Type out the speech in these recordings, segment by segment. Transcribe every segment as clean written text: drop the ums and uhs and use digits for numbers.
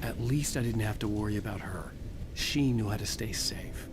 At least I didn't have to worry about her. She knew how to stay safe.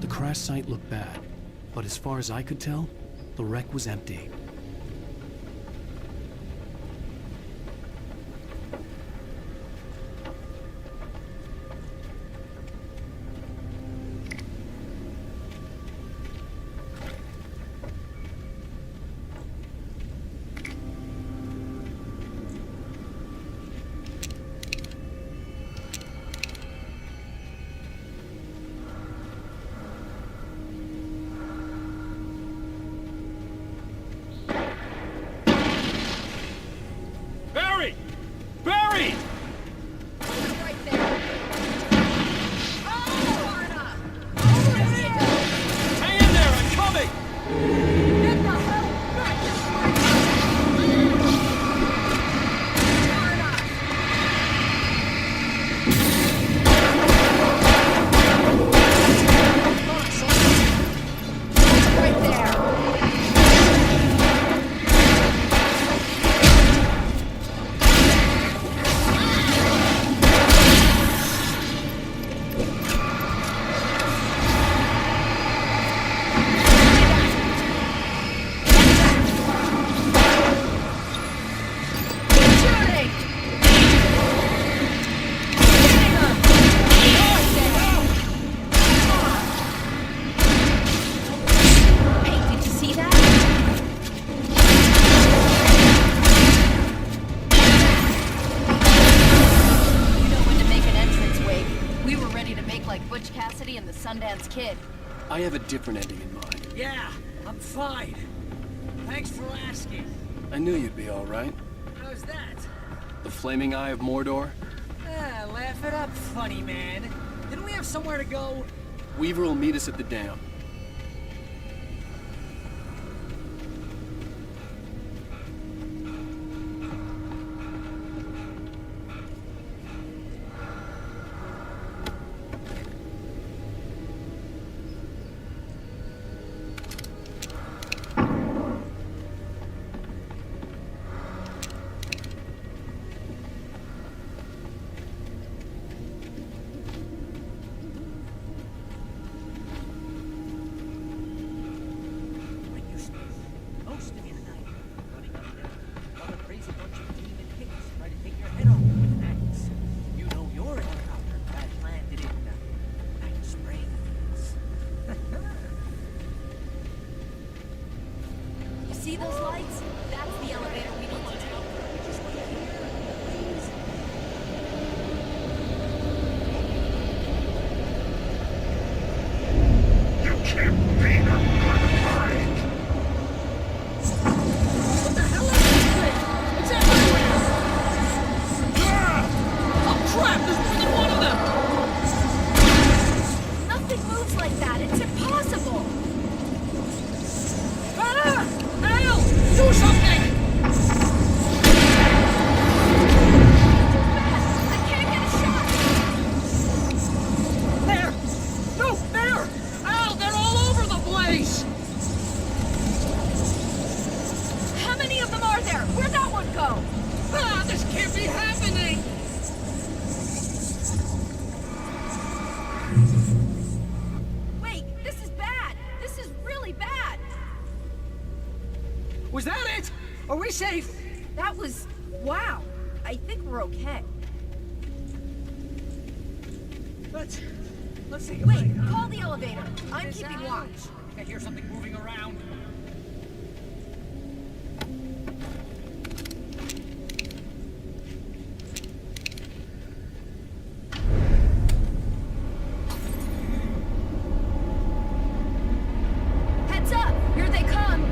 The crash site looked bad, but as far as I could tell, the wreck was empty. Kid. I have a different ending in mind. Yeah, I'm fine. Thanks for asking. I knew you'd be all right. How's that? The flaming eye of Mordor? Ah, laugh it up, funny man. Didn't we have somewhere to go? Weaver will meet us at the dam. See those lights? That's the elevator we need to take. Just wait here, please. You can't be unqualified. What the hell is this thing? It's everywhere! Ah! Oh crap, there's more than one of them! Nothing moves like that. It's impossible. Ah! Al! Do something! I can't get a shot. There! No, there! Al, they're all over the place! How many of them are there? Where'd that one go? Ah, this can't be happening! Wait, this is bad. This is really bad. Was that it? Are we safe? That was... wow. I think we're okay. Let's see. Wait, call the elevator. I'm keeping watch. I hear something moving around. Heads up! Here they come!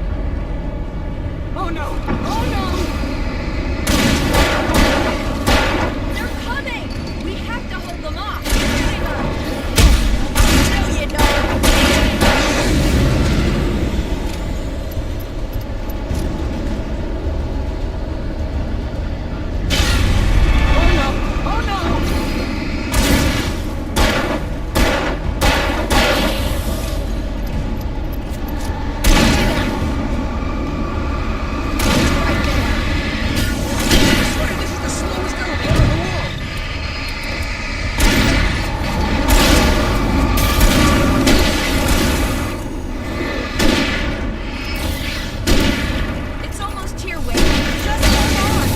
Oh no! Oh no! They're coming! We have to hold them off. No, you don't. Oh no! Oh no! I swear this is the slowest elevator in the world! It's almost here, Wade. Just hold on.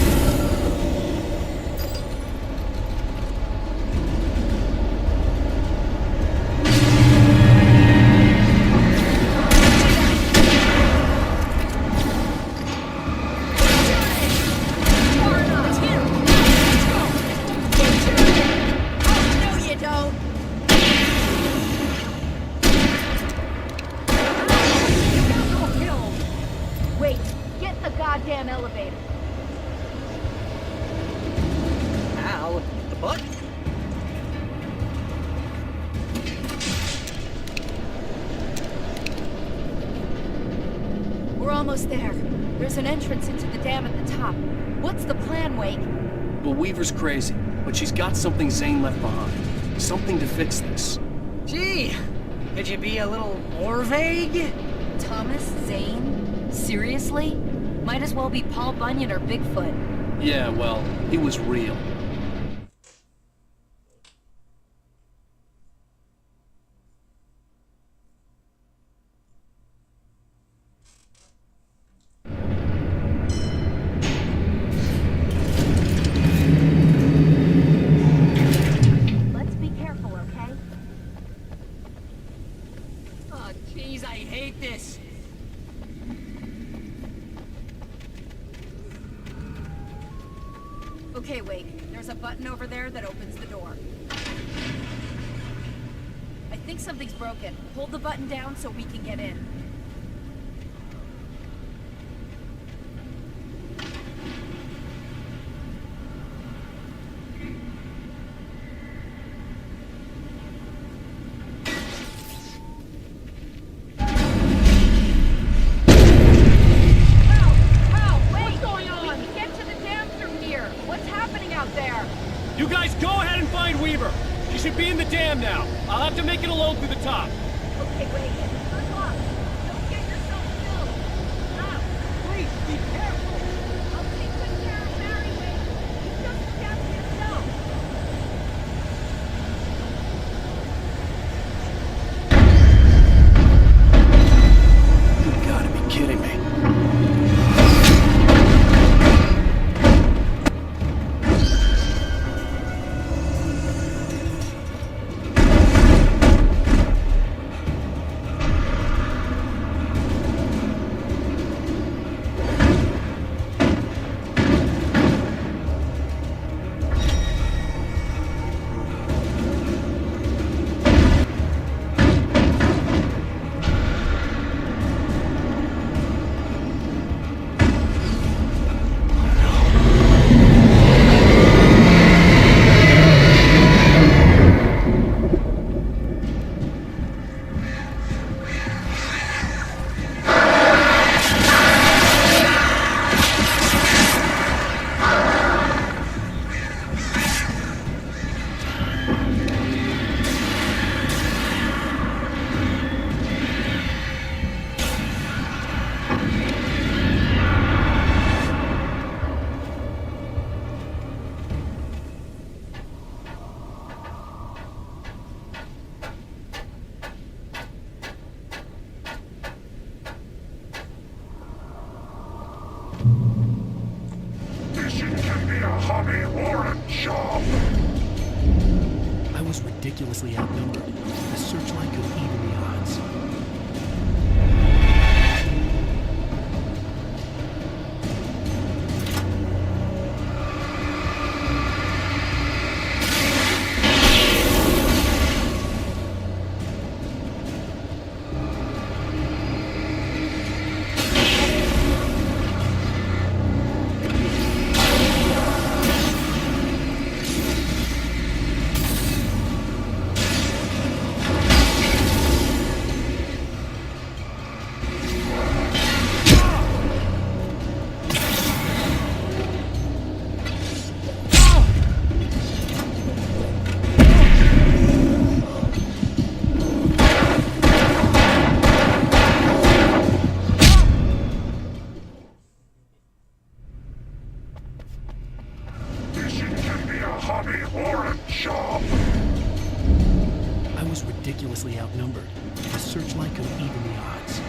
Far enough. It's here. Let's go. Oh, no, you don't. Go killed! Wait, get the goddamn elevator. Al, the button? We're almost there. There's an entrance into the dam at the top. What's the plan, Wake? Well, Weaver's crazy, but she's got something Zane left behind. Something to fix this. Gee, could you be a little more vague? Thomas Zane? Seriously? Might as well be Paul Bunyan or Bigfoot. Yeah, well, he was real. Let's be careful, okay? Oh, jeez, I hate this. Okay, Wake. There's a button over there that opens the door. I think something's broken. Hold the button down so we can get in. am now. I'll have to make it alone through the top. Okay, wait. Good luck. Don't get yourself killed. Stop. Please, be careful! I'll take good care of Mary, wait. You just look after yourself. You gotta be kidding me. Mission can be a hobby or a job. I was ridiculously outnumbered. The searchlight could even the odds. Mission can be a hobby or a job. I was ridiculously outnumbered. The searchlight could even the odds.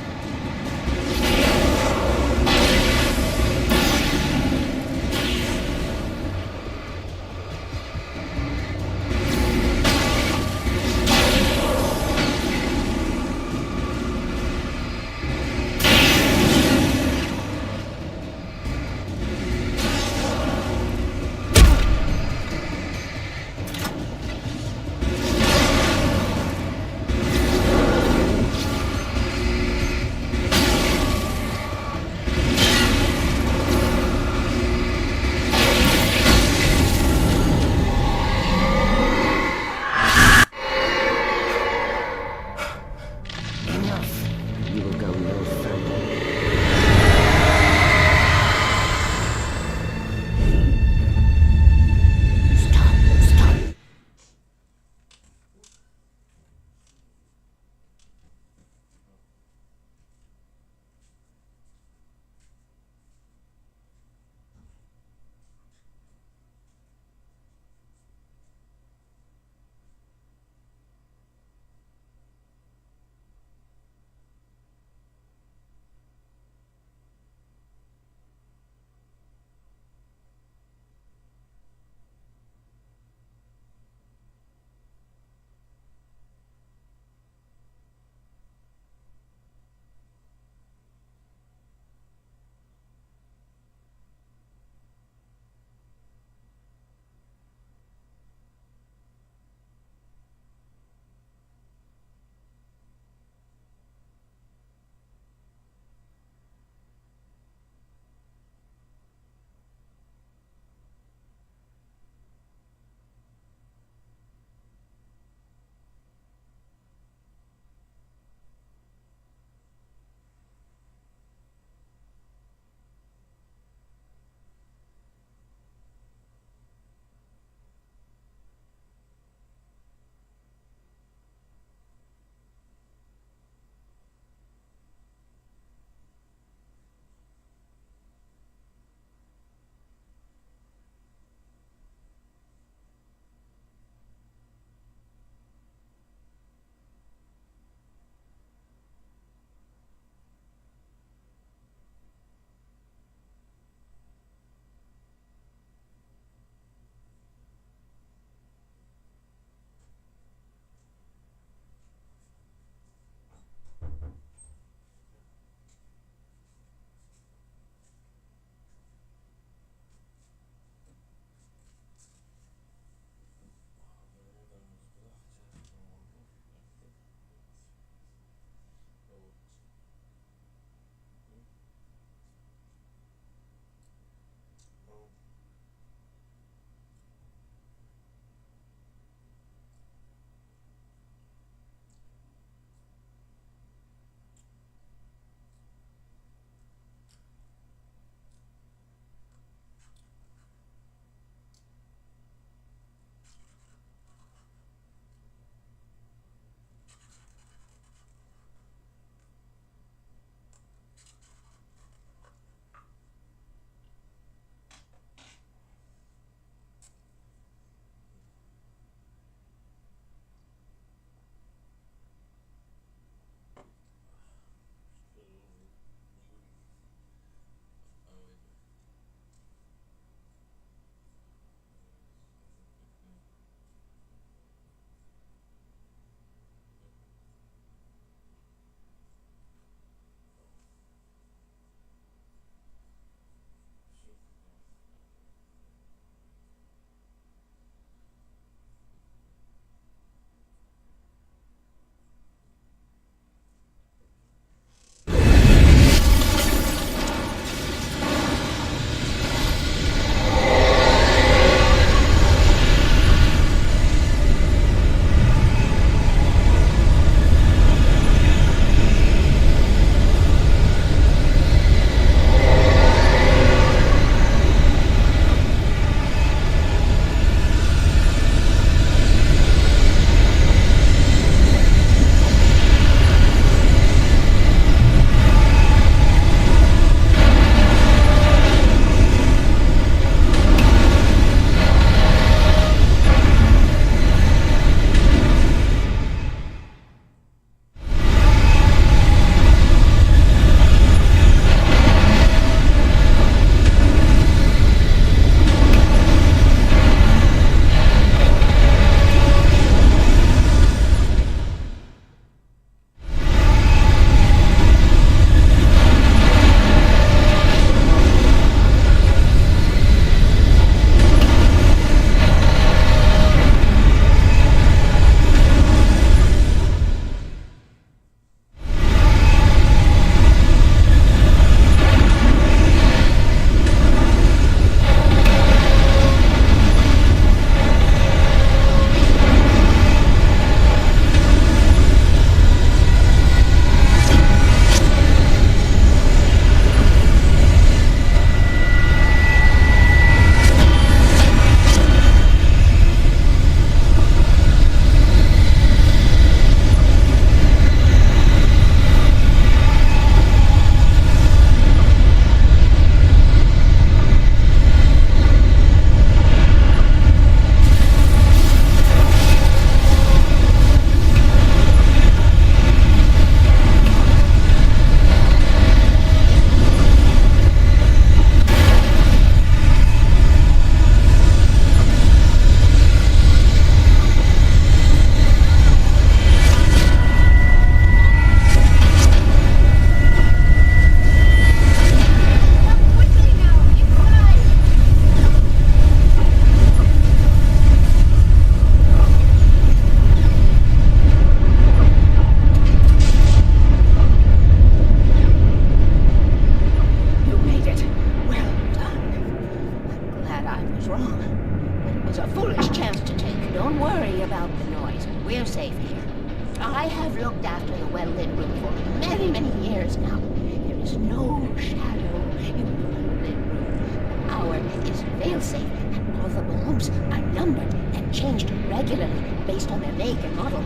looked after the well-lit room for many, many years now. There is no shadow in the well-lit room. The hour is fail-safe, and all the bulbs are numbered and changed regularly based on their make and model.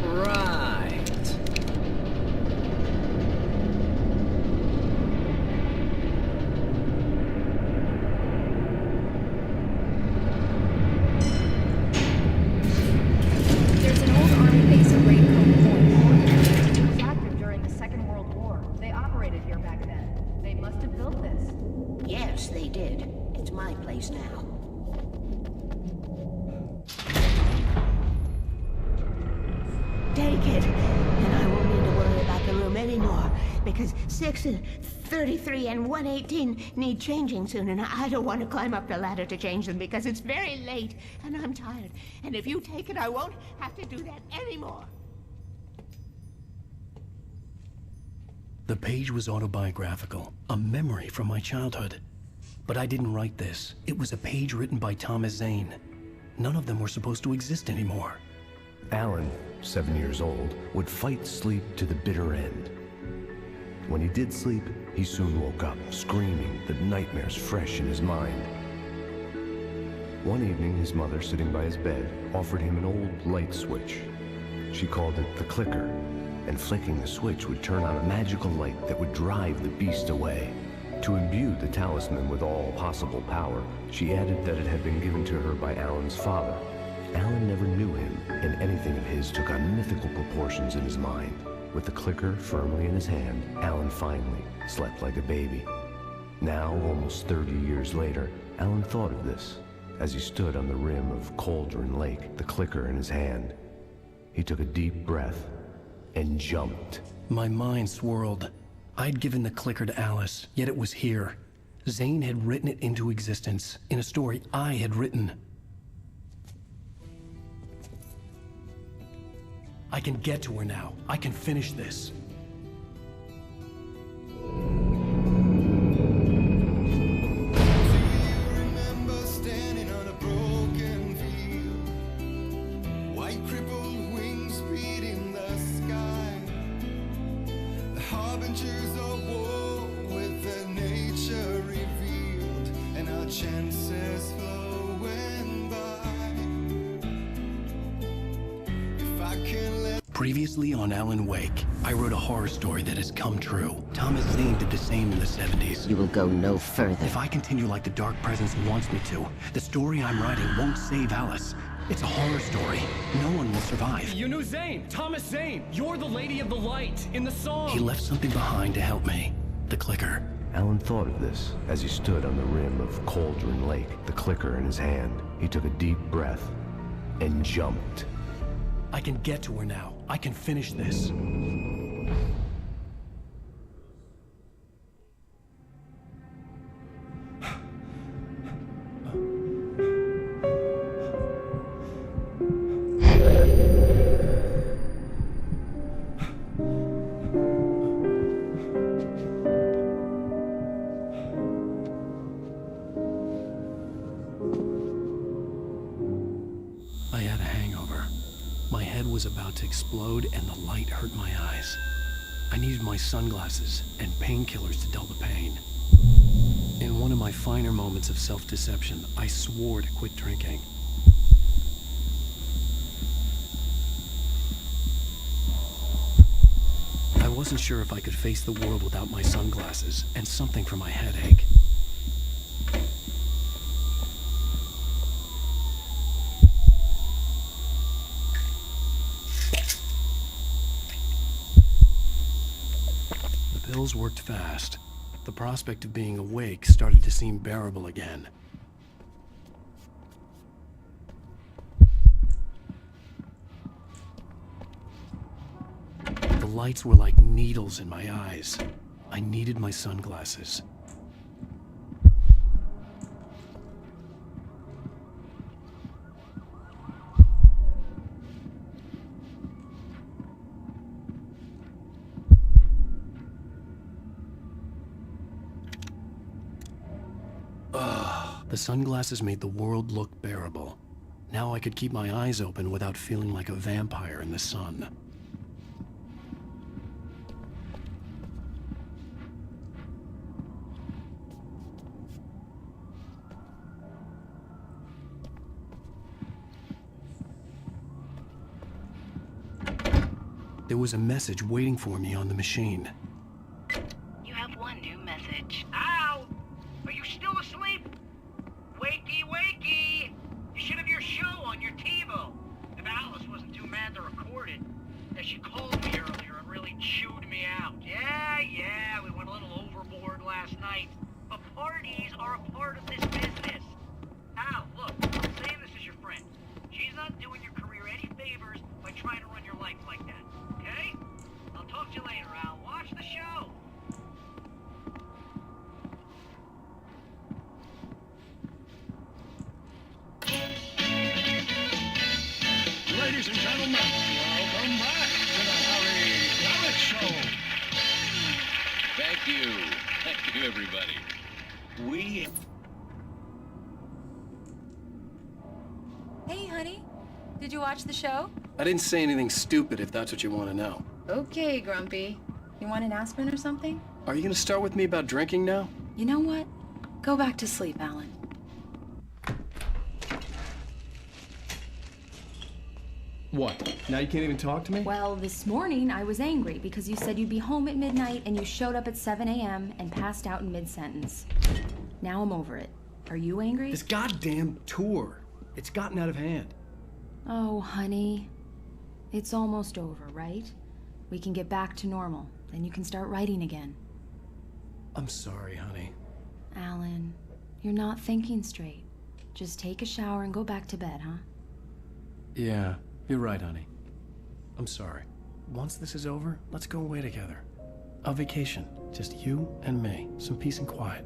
Right. There's an old army base at Raincoat Point. It was active during the Second World War. They operated here back then. They must have built this. Yes, they did. It's my place now. Take it, and I won't need to worry about the room anymore, because 6 and 33 and 118 need changing soon, and I don't want to climb up the ladder to change them because it's very late, and I'm tired. And if you take it, I won't have to do that anymore. The page was autobiographical, a memory from my childhood. But I didn't write this. It was a page written by Thomas Zane. None of them were supposed to exist anymore. Alan, 7 years old, would fight sleep to the bitter end. When he did sleep, he soon woke up, screaming, the nightmares fresh in his mind. One evening, his mother, sitting by his bed, offered him an old light switch. She called it the clicker, and flicking the switch would turn on a magical light that would drive the beast away. To imbue the talisman with all possible power, she added that it had been given to her by Alan's father. Alan never knew him, and anything of his took on mythical proportions in his mind. With the clicker firmly in his hand, Alan finally slept like a baby. Now, almost 30 years later, Alan thought of this as he stood on the rim of Cauldron Lake, the clicker in his hand. He took a deep breath and jumped. My mind swirled. I'd given the clicker to Alice, yet it was here. Zane had written it into existence, in a story I had written. I can get to her now. I can finish this. Remember standing on a broken field, white crippled wings beating the sky, the harbingers of war with their nature revealed, and our chances flowing by. If I can let Previously on Alan Wake, I wrote a horror story that has come true. Thomas Zane did the same in the 70s. You will go no further. If I continue like the Dark Presence wants me to, the story I'm writing won't save Alice. It's a horror story. No one will survive. You knew Zane, Thomas Zane. You're the Lady of the Light in the song. He left something behind to help me. The clicker. Alan thought of this as he stood on the rim of Cauldron Lake, the clicker in his hand. He took a deep breath and jumped. I can get to her now. I can finish this. I had a hangover. My head was about to explode and the light hurt my eyes. I needed my sunglasses and painkillers to dull the pain. In one of my finer moments of self-deception, I swore to quit drinking. I wasn't sure if I could face the world without my sunglasses and something for my headache. The pills worked fast. The prospect of being awake started to seem bearable again. The lights were like needles in my eyes. I needed my sunglasses. The sunglasses made the world look bearable. Now I could keep my eyes open without feeling like a vampire in the sun. There was a message waiting for me on the machine. You have one new message. Ow! Are you still asleep? Wakey, wakey! You should have your show on your TiVo. If Alice wasn't too mad to record it. Yeah, she called me earlier and really chewed me out. Yeah, we went a little overboard last night. But parties are a part of this business. Al, look, I'm saying this as your friend. She's not doing your career any favors by trying to run your life like that, okay? I'll talk to you later, Al. Watch the show. Ladies and gentlemen, welcome back to the Harry Garrett Show. Thank you. Thank you, everybody. We... Hey, honey. Did you watch the show? I didn't say anything stupid if that's what you want to know. Okay, Grumpy. You want an aspirin or something? Are you going to start with me about drinking now? You know what? Go back to sleep, Alan. What? Now you can't even talk to me? Well, this morning I was angry because you said you'd be home at midnight and you showed up at 7 a.m. and passed out in mid-sentence. Now I'm over it. Are you angry? This goddamn tour. It's gotten out of hand. Oh, honey. It's almost over, right? We can get back to normal. Then you can start writing again. I'm sorry, honey. Alan, you're not thinking straight. Just take a shower and go back to bed, huh? Yeah, you're right, honey. I'm sorry. Once this is over, let's go away together. A vacation. Just you and me. Some peace and quiet.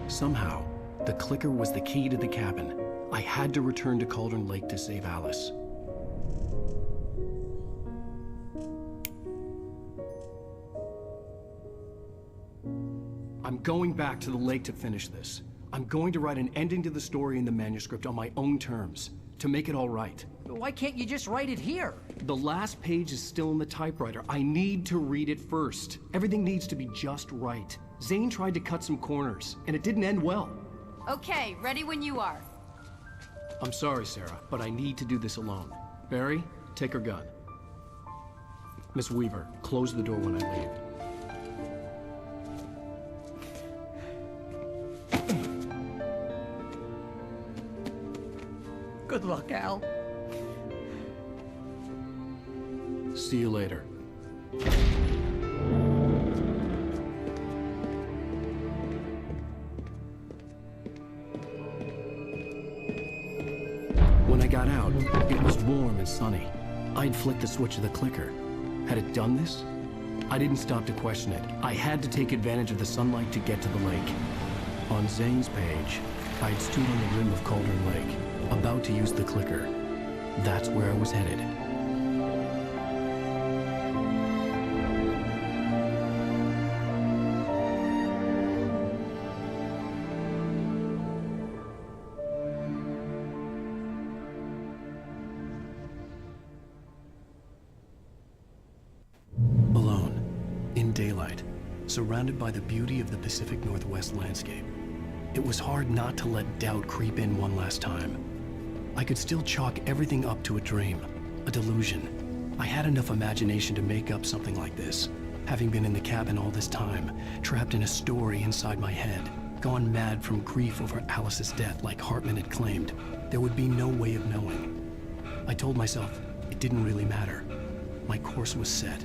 Somehow, the clicker was the key to the cabin. I had to return to Cauldron Lake to save Alice. I'm going back to the lake to finish this. I'm going to write an ending to the story in the manuscript on my own terms, to make it all right. Why can't you just write it here? The last page is still in the typewriter. I need to read it first. Everything needs to be just right. Zane tried to cut some corners, and it didn't end well. Okay, ready when you are. I'm sorry, Sarah, but I need to do this alone. Barry, take her gun. Miss Weaver, close the door when I leave. Good luck, Al. See you later. When I got out, it was warm and sunny. I'd flicked the switch of the clicker. Had it done this? I didn't stop to question it. I had to take advantage of the sunlight to get to the lake. On Zane's page, I'd stood on the rim of Cauldron Lake, about to use the clicker. That's where I was headed. Alone, in daylight, surrounded by the beauty of the Pacific Northwest landscape. It was hard not to let doubt creep in one last time. I could still chalk everything up to a dream, a delusion. I had enough imagination to make up something like this, having been in the cabin all this time, trapped in a story inside my head, gone mad from grief over Alice's death like Hartman had claimed. There would be no way of knowing. I told myself it didn't really matter. My course was set.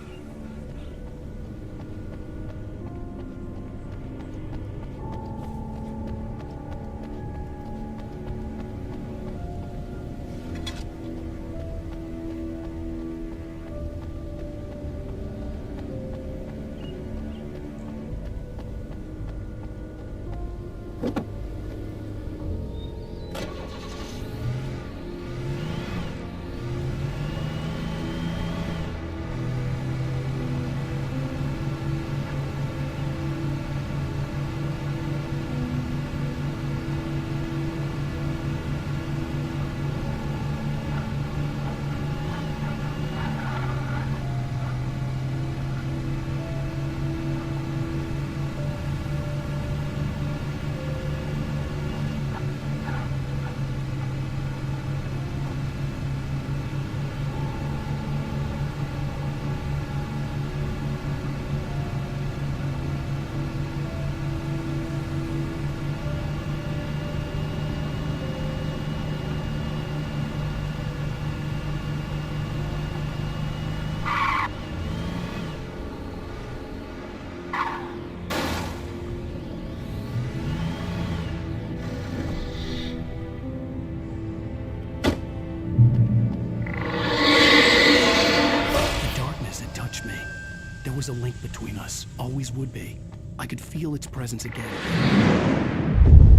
There was a link between us, always would be. I could feel its presence again.